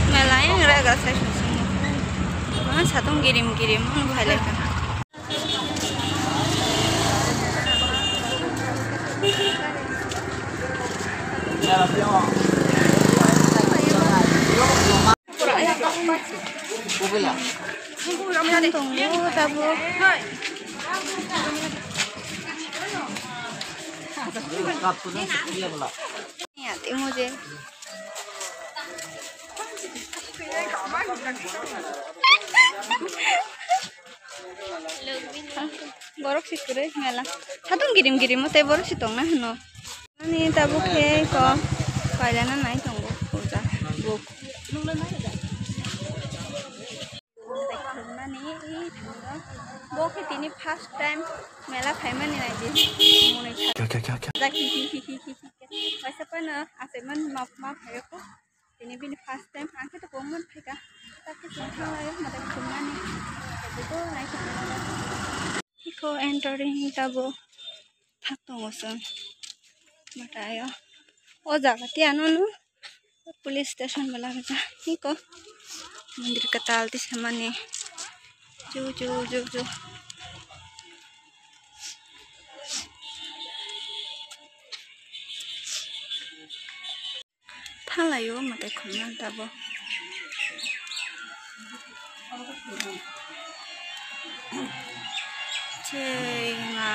Melanya nggak saya susah. Mana satu kirim-kirim bahaya kan. Tunggu, tabu. Ini hati मुझे. Borok sih kure mela. Satu kirim-kirim mau teh borok sih tong nah no. Ini tabu ke ko. Kailan naik tunggu. Udah. Buk. Bokit ini first time mela payment ini aja. Wasa pa na aseman map hai ko. Ini bin first time angke to pomon pheka. Tapi sentang ayo mata kumani. Itu naik kumani. Iko entering tabo. Thakto ngoson. Mata ayo. O jaga ti anu no. Police station bala kaca. Iko. Mandir katal ti samane. Jo. Halayo mate khulman tabo. Cema.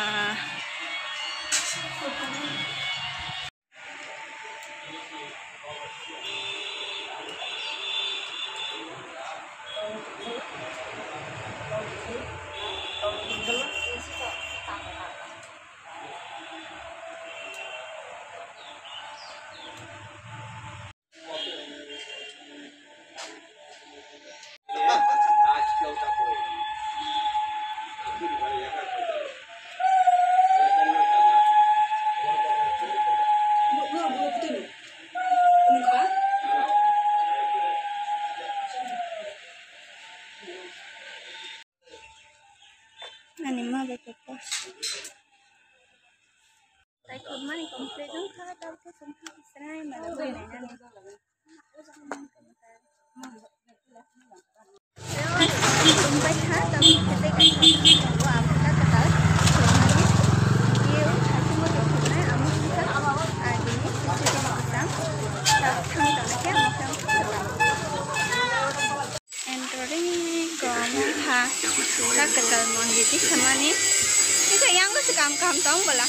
Anima berpos. Saya kemana komplit dong kalau tahu ke sempat Israel malah berenang. Sampai hari tapi ketika kita apa kata dia hati mau berkenaan amat kita ini sesuatu yang kita entering gomha tak kenal mandi sama nih itu yang gue sekam-kam tong bola.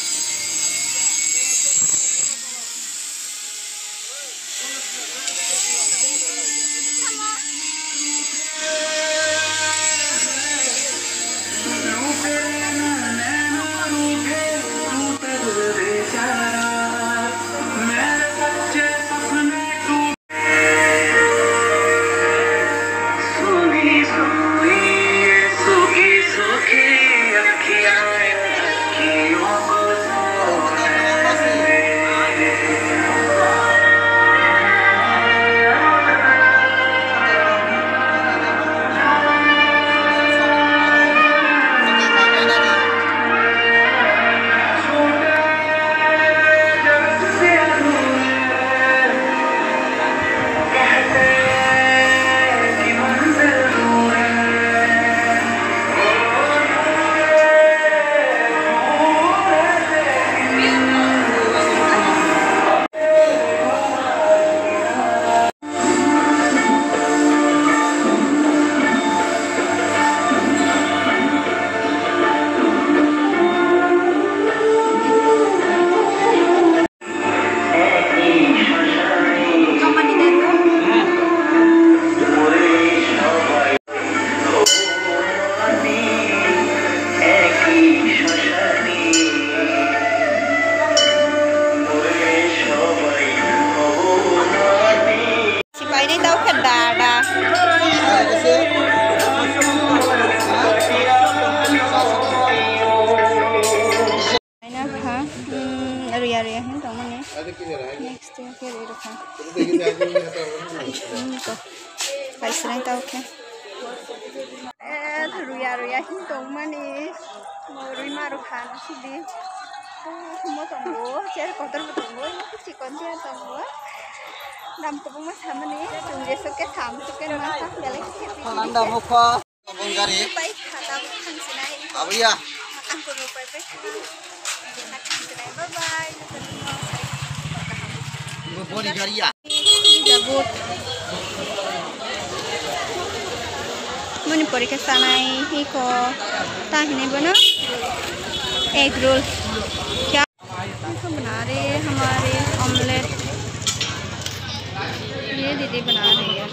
Next year here itu kan. Paisrai tahu kan? Ruya hintong manis. Mau maru kan sih di. Semua tunggu, cari kotor tunggu, si kunci tunggu. Nam ko mas sama nih, tunggu suket ham suket masa balik sih. Anda mau kok? Ngomong gari? Baik, kata kan sinai. Apa ya? Makan kudu pepe. Makan sinai, bye bye. Mau di gari ya? Gabut. Manipur के सनाई ही को ताहिने बना egg roll क्या हम बना रहे हैं हमारे omelette ये दीदी बना रही है